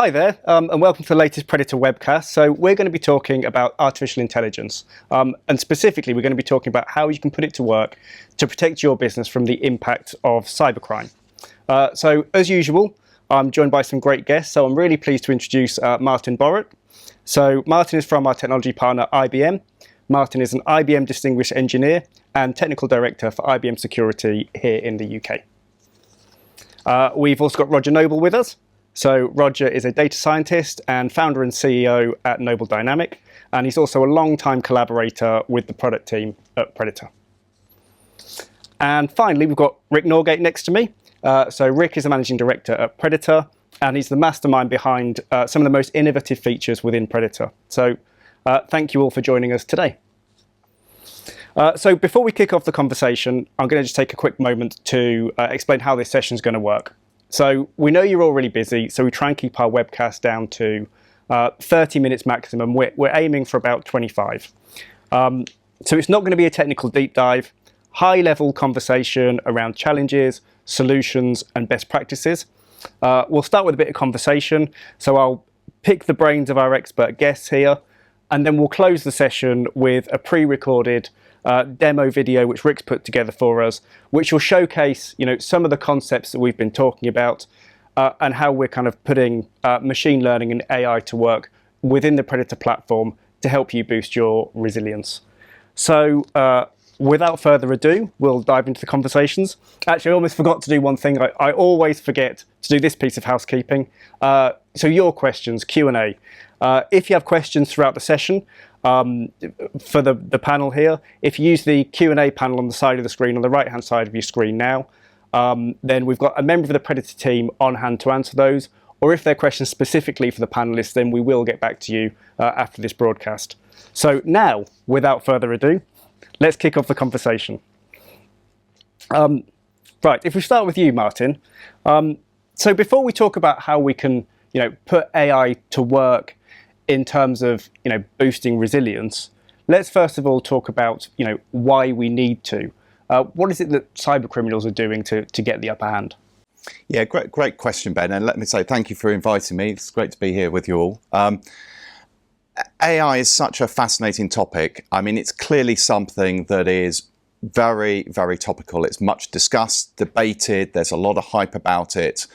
Hi there, and welcome to the latest Predatar Webcast. So we're going to be talking about artificial intelligence, and specifically we're going to be talking about how you can put it to work to protect your business from the impact of cybercrime. So as usual, I'm joined by some great guests, so I'm really pleased to introduce Martin Borrett. So Martin is from our technology partner IBM. Martin is an IBM Distinguished Engineer and Technical Director for IBM Security here in the UK. We've also got Roger Noble with us. So Roger is a data scientist and founder and CEO at Noble Dynamic, and he's also a long-time collaborator with the product team at Predatar. And finally, we've got Rick Norgate next to me. So Rick is the managing director at Predatar, and he's the mastermind behind some of the most innovative features within Predatar. So thank you all for joining us today. So before we kick off the conversation, I'm going to just take a quick moment to explain how this session is going to work. So we know you're all really busy, so we try and keep our webcast down to 30 minutes maximum. We're aiming for about 25. So it's not going to be a technical deep dive, high-level conversation around challenges, solutions, and best practices. We'll start with a bit of conversation, so I'll pick the brains of our expert guests here, and then we'll close the session with a pre-recorded demo video which Rick's put together for us, which will showcase, some of the concepts that we've been talking about and how we're kind of putting machine learning and AI to work within the Predatar platform to help you boost your resilience. So without further ado, we'll dive into the conversations. Actually, I almost forgot to do one thing. I always forget to do this piece of housekeeping. So your questions, Q&A. If you have questions throughout the session, for the panel here, if you use the Q&A panel on the side of the screen, on the right-hand side of your screen now, then we've got a member of the Predatar team on hand to answer those. Or if they're questions specifically for the panelists, then we will get back to you after this broadcast. So now, without further ado, let's kick off the conversation. Right, if we start with you, Martin. So before we talk about how we can, put AI to work in terms of, boosting resilience, let's first of all talk about, why we need to. What is it that cyber criminals are doing to get the upper hand? Yeah, great question, Ben. And let me say thank you for inviting me. It's great to be here with you all. AI is such a fascinating topic. I mean, it's clearly something that is very, very topical. It's much discussed, debated. There's a lot of hype about it.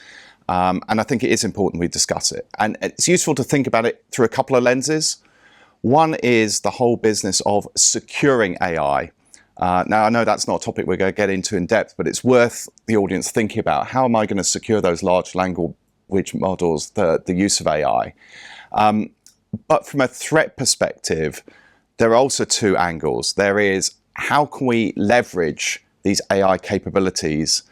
And I think it is important we discuss it. And it's useful to think about it through a couple of lenses. One is the whole business of securing AI. Now, I know that's not a topic we're going to get into in depth, but it's worth the audience thinking about. How am I going to secure those large language models, the use of AI? But from a threat perspective, there are also two angles. There is, how can we leverage these AI capabilities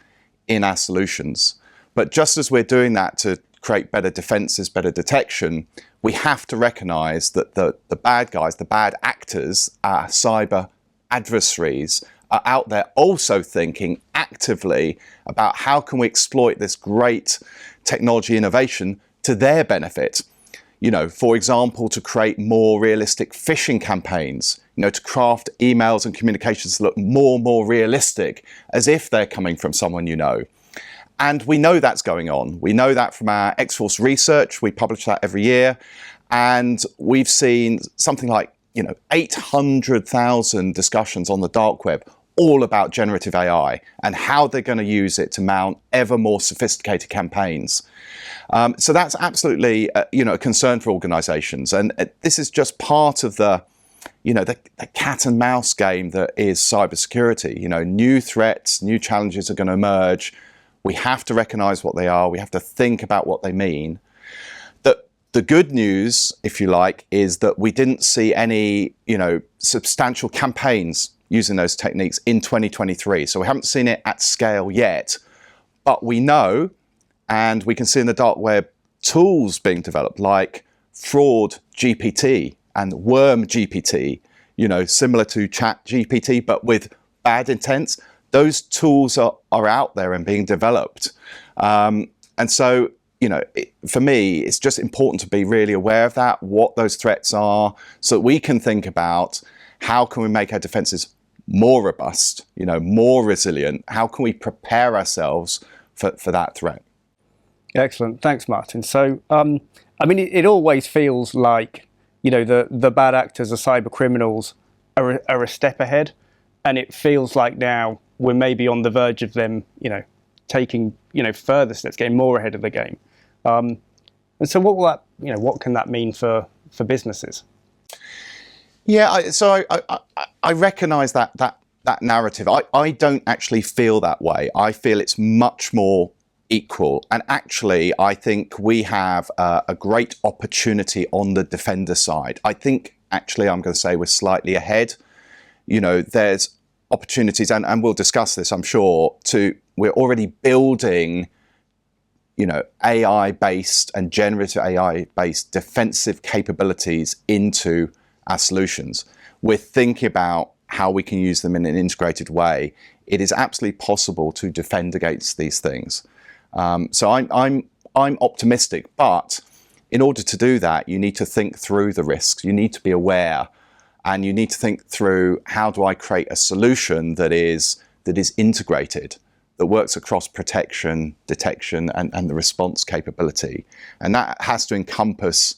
in our solutions? But just as we're doing that to create better defenses, better detection, we have to recognize that the bad guys, the bad actors, our cyber adversaries, are out there also thinking actively about how can we exploit this great technology innovation to their benefit. For example, to create more realistic phishing campaigns, to craft emails and communications that look more and more realistic, as if they're coming from someone you know. And we know that's going on. We know that from our X-Force research. We publish that every year. And we've seen something like, 800,000 discussions on the dark web, all about generative AI and how they're going to use it to mount ever more sophisticated campaigns. So that's absolutely, a concern for organizations. And this is just part of the cat and mouse game that is cybersecurity. New threats, new challenges are going to emerge. We have to recognize what they are. We have to think about what they mean. The good news, if you like, is that we didn't see any, substantial campaigns using those techniques in 2023. So we haven't seen it at scale yet. But we know, and we can see in the dark web, tools being developed like Fraud GPT and Worm GPT, similar to Chat GPT, but with bad intents. Those tools are out there and being developed. And so, for me, it's just important to be really aware of that, what those threats are, so that we can think about how can we make our defenses more robust, more resilient? How can we prepare ourselves for that threat? Excellent. Thanks, Martin. So I mean, it always feels like, the bad actors, the cyber criminals, are a step ahead, and it feels like now we're maybe on the verge of them, taking, further steps, getting more ahead of the game. And so, what will that, what can that mean for businesses? Yeah, I recognise that narrative. I don't actually feel that way. I feel it's much more equal. And actually, I think we have a great opportunity on the defender side. I think actually, I'm going to say we're slightly ahead. There's opportunities, and we'll discuss this, I'm sure, we're already building, AI-based and generative AI-based defensive capabilities into our solutions. We're thinking about how we can use them in an integrated way. It is absolutely possible to defend against these things. So I'm optimistic, but in order to do that, you need to think through the risks. You need to be aware, and you need to think through, how do I create a solution that is integrated, that works across protection, detection, and the response capability. And that has to encompass,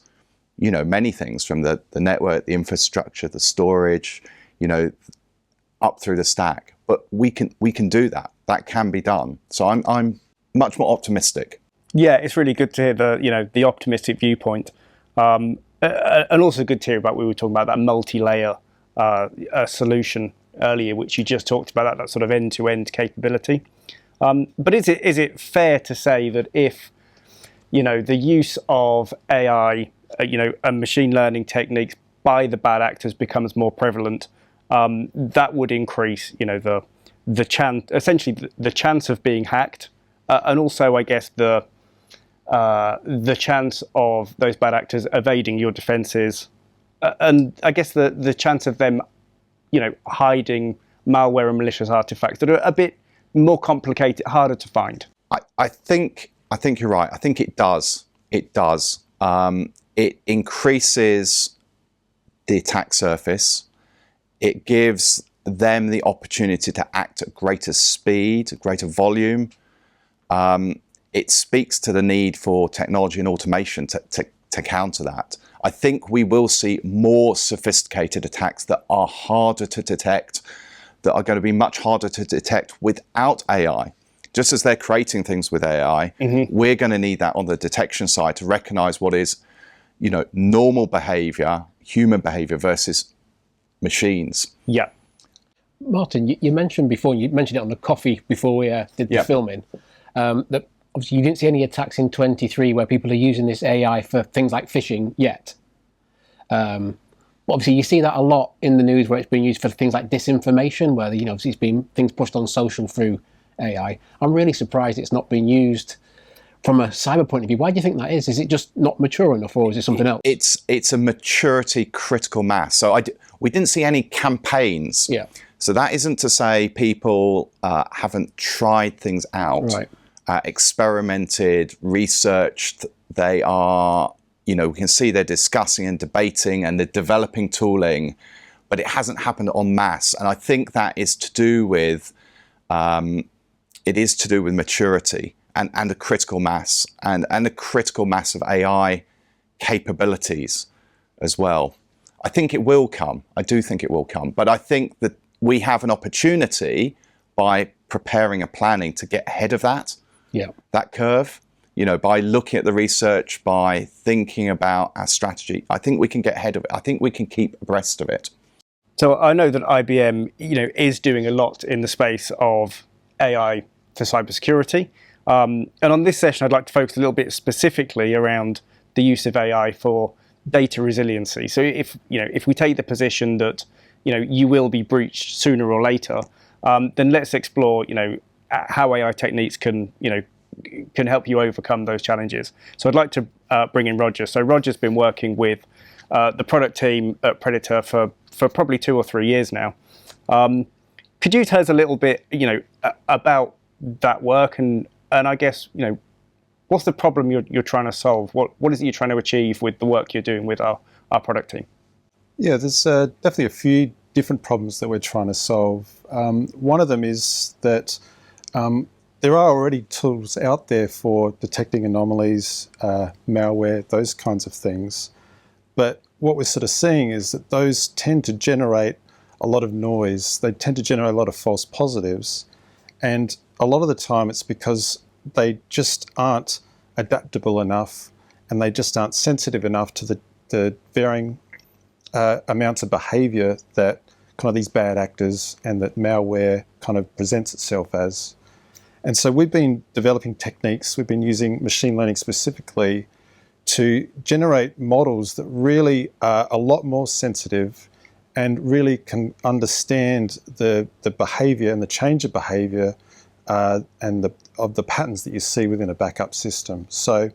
many things, from the network, the infrastructure, the storage, up through the stack. But we can do that. That can be done. So I'm much more optimistic. Yeah, it's really good to hear the optimistic viewpoint, and also good to hear about, we were talking about that multi-layer solution earlier, which you just talked about, that sort of end-to-end capability. But is it fair to say that if the use of AI, and machine learning techniques by the bad actors becomes more prevalent, that would increase the chance, essentially the chance of being hacked, and also, I guess, the chance of those bad actors evading your defenses, and I guess the chance of them, hiding malware and malicious artifacts that are a bit more complicated, harder to find. I think you're right. I think it does. It does. It increases the attack surface. It gives them the opportunity to act at greater speed, greater volume. It speaks to the need for technology and automation to counter that. I think we will see more sophisticated attacks that are harder to detect, that are going to be much harder to detect without AI. Just as they're creating things with AI, we're going to need that on the detection side to recognize what is, normal behavior, human behavior versus machines. Yeah. Martin, you mentioned before, you mentioned it on the coffee before we did the filming, that obviously you didn't see any attacks in 23 where people are using this AI for things like phishing yet. Obviously you see that a lot in the news where it's being used for things like disinformation, where obviously it's been things pushed on social through AI. I'm really surprised it's not being used from a cyber point of view. Why do you think that is? Is it just not mature enough, or is it something else? It's a maturity critical mass. So we didn't see any campaigns. Yeah. So that isn't to say people haven't tried things out, right. Experimented, researched. They are, we can see they're discussing and debating and they're developing tooling, but it hasn't happened en masse. And I think that is to do with, maturity and a critical mass and a critical mass of AI capabilities as well. I think it will come. I do think it will come. But I think that we have an opportunity by preparing and planning to get ahead of that curve, by looking at the research, by thinking about our strategy. I think we can get ahead of it. I think we can keep abreast of it. So I know that IBM, is doing a lot in the space of AI for cybersecurity. And on this session, I'd like to focus a little bit specifically around the use of AI for data resiliency. So if we take the position that, you will be breached sooner or later, then let's explore, how AI techniques can help you overcome those challenges. So I'd like to bring in Roger. So Roger's been working with the product team at Predatar for probably 2 or 3 years now. Could you tell us a little bit, about that work and I guess, what's the problem you're trying to solve? What is it you're trying to achieve with the work you're doing with our product team? Yeah, there's definitely a few different problems that we're trying to solve. One of them is that there are already tools out there for detecting anomalies, malware, those kinds of things. But what we're sort of seeing is that those tend to generate a lot of noise. They tend to generate a lot of false positives. And a lot of the time it's because they just aren't adaptable enough, and they just aren't sensitive enough to the varying amounts of behavior that kind of these bad actors and that malware kind of presents itself as. And so we've been developing techniques, we've been using machine learning specifically to generate models that really are a lot more sensitive and really can understand the behavior and the change of behavior and of the patterns that you see within a backup system. So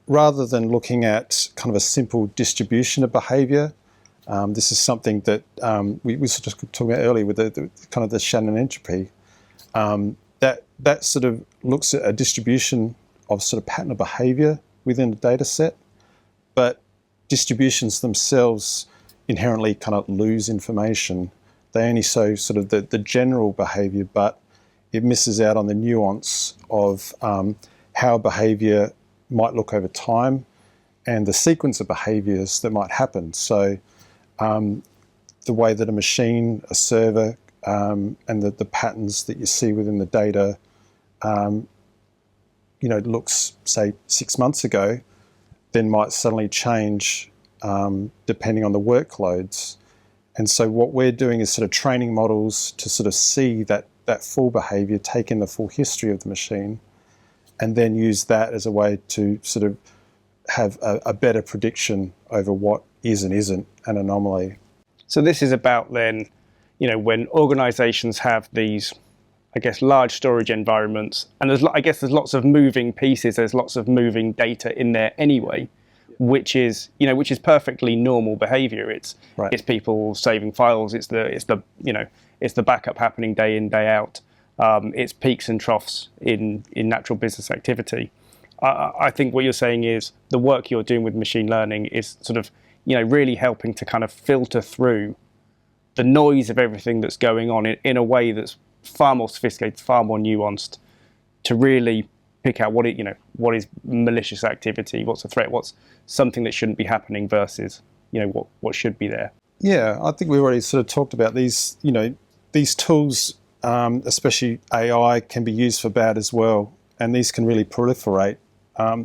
rather than looking at kind of a simple distribution of behavior, this is something that we were sort of talking about earlier with the kind of the Shannon entropy. That sort of looks at a distribution of sort of pattern of behavior within a data set, but distributions themselves inherently kind of lose information. They only show sort of the general behavior, but it misses out on the nuance of how behavior might look over time and the sequence of behaviors that might happen. So the way that a machine, a server, and the patterns that you see within the data, looks, say, 6 months ago, then might suddenly change depending on the workloads. And so what we're doing is sort of training models to sort of see that full behavior, take in the full history of the machine, and then use that as a way to sort of have a better prediction over what is and isn't an anomaly. So this is about then, when organizations have these, I guess, large storage environments, and there's lots of moving pieces, there's lots of moving data in there anyway, which is perfectly normal behavior. It's people saving files, it's the backup happening day in, day out. It's peaks and troughs in natural business activity. I think what you're saying is the work you're doing with machine learning is sort of, really helping to kind of filter through the noise of everything that's going on in a way that's far more sophisticated, far more nuanced, to really pick out what is malicious activity, what's a threat, what's something that shouldn't be happening versus, what should be there. Yeah, I think we already sort of talked about these, these tools, especially AI, can be used for bad as well, and these can really proliferate.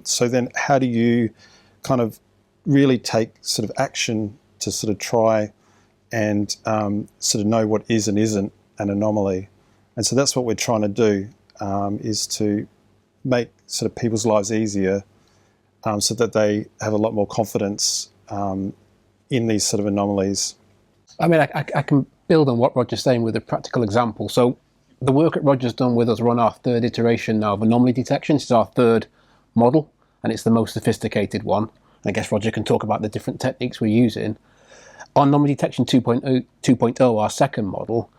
So then how do you kind of really take sort of action to sort of try and sort of know what is and isn't an anomaly? And so that's what we're trying to do, is to make sort of people's lives easier so that they have a lot more confidence in these sort of anomalies. I mean, I can build on what Roger's saying with a practical example. So the work that Roger's done with us, we're on our third iteration now of anomaly detection. This is our third model, and it's the most sophisticated one. I guess Roger can talk about the different techniques we're using. On Anomaly Detection 2.0, our second model,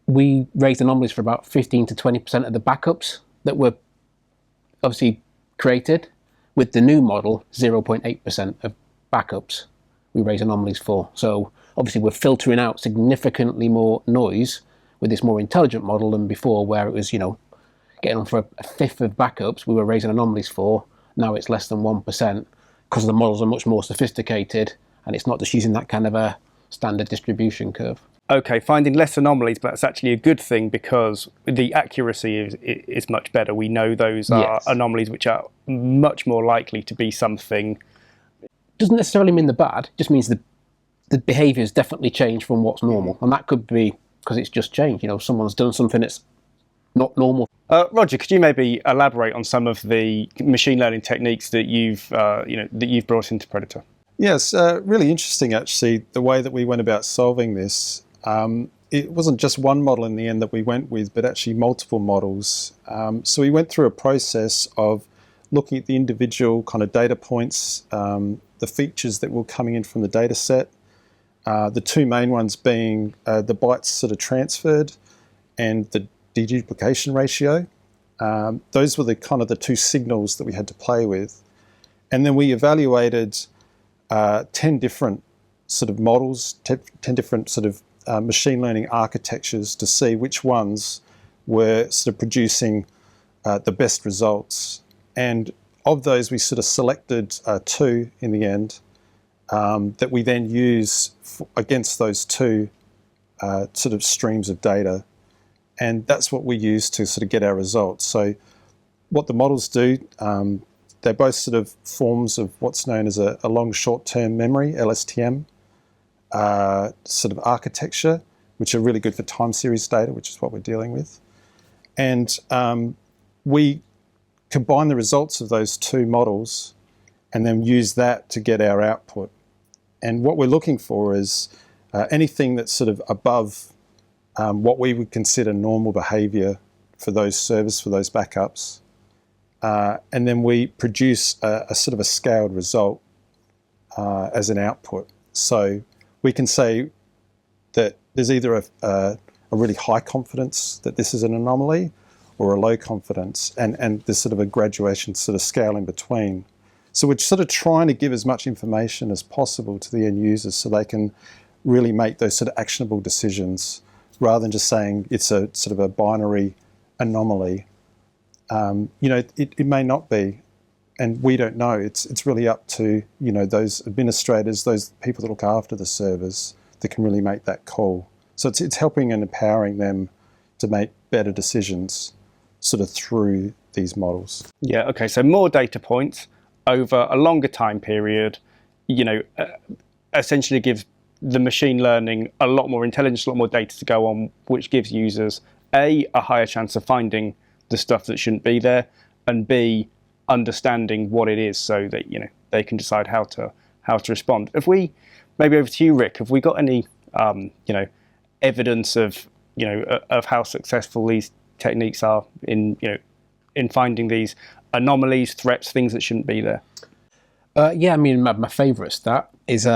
we raised anomalies for about 15 to 20% of the backups that were obviously created. With the new model, 0.8% of backups we raise anomalies for. So obviously we're filtering out significantly more noise with this more intelligent model than before, where it was, getting on for a fifth of backups we were raising anomalies for. Now it's less than 1% because the models are much more sophisticated, and it's not just using that kind of a standard distribution curve. Okay, finding less anomalies, but that's actually a good thing because the accuracy is much better. We know those are anomalies which are much more likely to be something. Doesn't necessarily mean they're bad, it just means the behaviour has definitely changed from what's normal. And that could be because it's just changed. Someone's done something that's not normal. Roger, could you maybe elaborate on some of the machine learning techniques that you've brought into Predatar? Yes, really interesting actually, the way that we went about solving this. It wasn't just one model in the end that we went with, but actually multiple models. So we went through a process of looking at the individual kind of data points, the features that were coming in from the data set, the two main ones being the bytes sort of transferred and the deduplication ratio. Those were the kind of the two signals that we had to play with. And then we evaluated 10 different sort of models, 10 different sort of machine learning architectures to see which ones were sort of producing the best results. And of those, we sort of selected 2 in the end that we then use against those 2 sort of streams of data. And that's what we use to sort of get our results. So what the models do, they're both sort of forms of what's known as a long short-term memory, LSTM, sort of architecture, which are really good for time series data, which is what we're dealing with. And we combine the results of those 2 models and then use that to get our output. And what we're looking for is anything that's sort of above what we would consider normal behavior for those servers, for those backups. And then we produce a sort of a scaled result as an output. So we can say that there's either a really high confidence that this is an anomaly or a low confidence, and there's sort of a graduation sort of scale in between. So we're sort of trying to give as much information as possible to the end users so they can really make those sort of actionable decisions rather than just saying it's a sort of a binary anomaly. It may not be, and we don't know. It's really up to those administrators, those people that look after the servers, that can really make that call. So it's helping and empowering them to make better decisions sort of through these models. Yeah, okay, so more data points over a longer time period, essentially gives the machine learning a lot more intelligence, a lot more data to go on, which gives users a higher chance of finding the stuff that shouldn't be there, and B, understanding what it is so that they can decide how to respond. If we maybe over to you, Rick, have we got any evidence of how successful these techniques are in finding these anomalies, threats, things that shouldn't be there? Yeah, I mean, my favourite stat is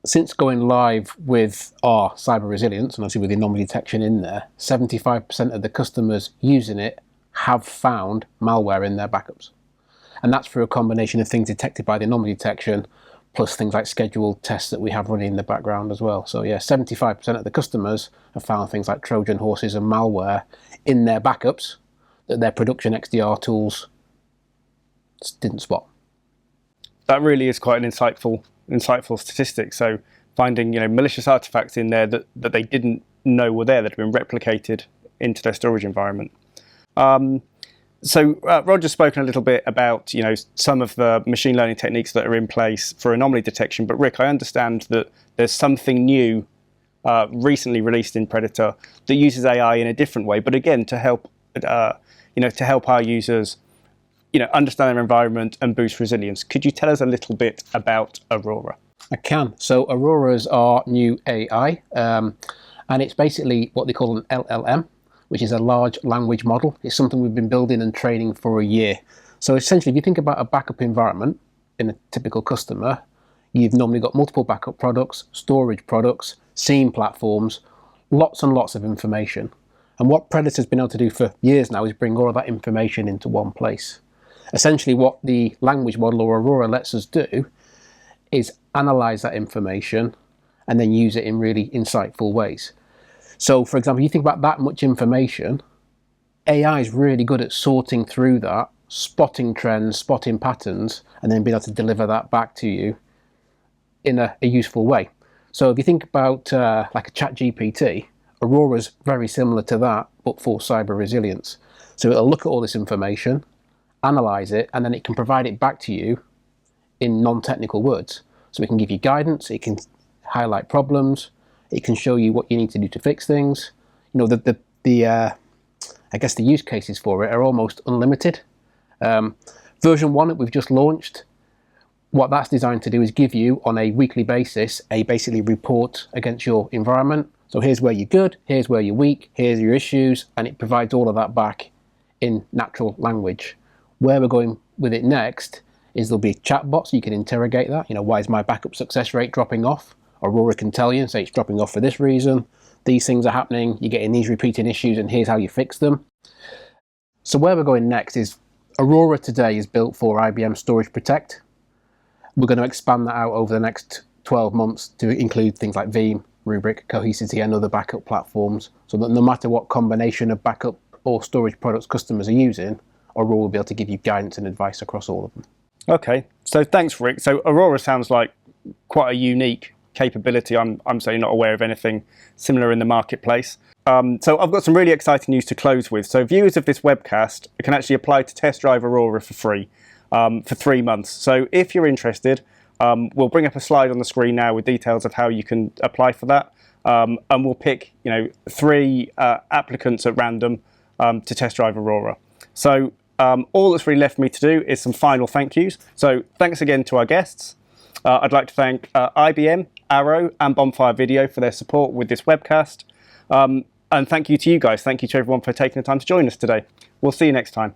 since going live with our cyber resilience, and obviously with the anomaly detection in there, 75% of the customers using it have found malware in their backups. And that's through a combination of things detected by the anomaly detection, plus things like scheduled tests that we have running in the background as well. So yeah, 75% of the customers have found things like Trojan horses and malware in their backups that their production XDR tools didn't spot. That really is quite an insightful statistic. So finding malicious artifacts in there that they didn't know were there, that have been replicated into their storage environment. So Roger's spoken a little bit about some of the machine learning techniques that are in place for anomaly detection. But Rick, I understand that there's something new recently released in Predatar that uses AI in a different way, but again to help our users understand their environment and boost resilience. Could you tell us a little bit about Aurora? I can. So Aurora's our new AI, and it's basically what they call an LLM, which is a large language model. It's something we've been building and training for a year. So essentially, if you think about a backup environment in a typical customer, you've normally got multiple backup products, storage products, SIEM platforms, lots and lots of information. And what Predatar's been able to do for years now is bring all of that information into one place. Essentially, what the language model or Aurora lets us do is analyze that information and then use it in really insightful ways. So, for example, you think about that much information, AI is really good at sorting through that, spotting trends, spotting patterns, and then being able to deliver that back to you in a useful way. So if you think about like a ChatGPT, Aurora's very similar to that, but for cyber resilience. So it'll look at all this information, analyze it, and then it can provide it back to you in non-technical words. So it can give you guidance, it can highlight problems, it can show you what you need to do to fix things. I guess the use cases for it are almost unlimited. Version 1 that we've just launched, what that's designed to do is give you, on a weekly basis, a basically report against your environment. So here's where you're good, here's where you're weak, here's your issues, and it provides all of that back in natural language. Where we're going with it next is there'll be chatbots, so you can interrogate that. Why is my backup success rate dropping off? Aurora can tell you and say it's dropping off for this reason. These things are happening, you're getting these repeating issues, and here's how you fix them. So where we're going next is Aurora today is built for IBM Storage Protect. We're going to expand that out over the next 12 months to include things like Veeam, Rubrik, Cohesity, and other backup platforms, so that no matter what combination of backup or storage products customers are using, Aurora will be able to give you guidance and advice across all of them. Okay, so thanks, Rick. So Aurora sounds like quite a unique capability. I'm certainly not aware of anything similar in the marketplace. So I've got some really exciting news to close with. So viewers of this webcast can actually apply to test drive Aurora for free for 3 months. So if you're interested, we'll bring up a slide on the screen now with details of how you can apply for that, and we'll pick 3 applicants at random to test drive Aurora. So all that's really left for me to do is some final thank yous. So thanks again to our guests. I'd like to thank IBM, Arrow, and Bonfire Video for their support with this webcast. And thank you to you guys. Thank you to everyone for taking the time to join us today. We'll see you next time.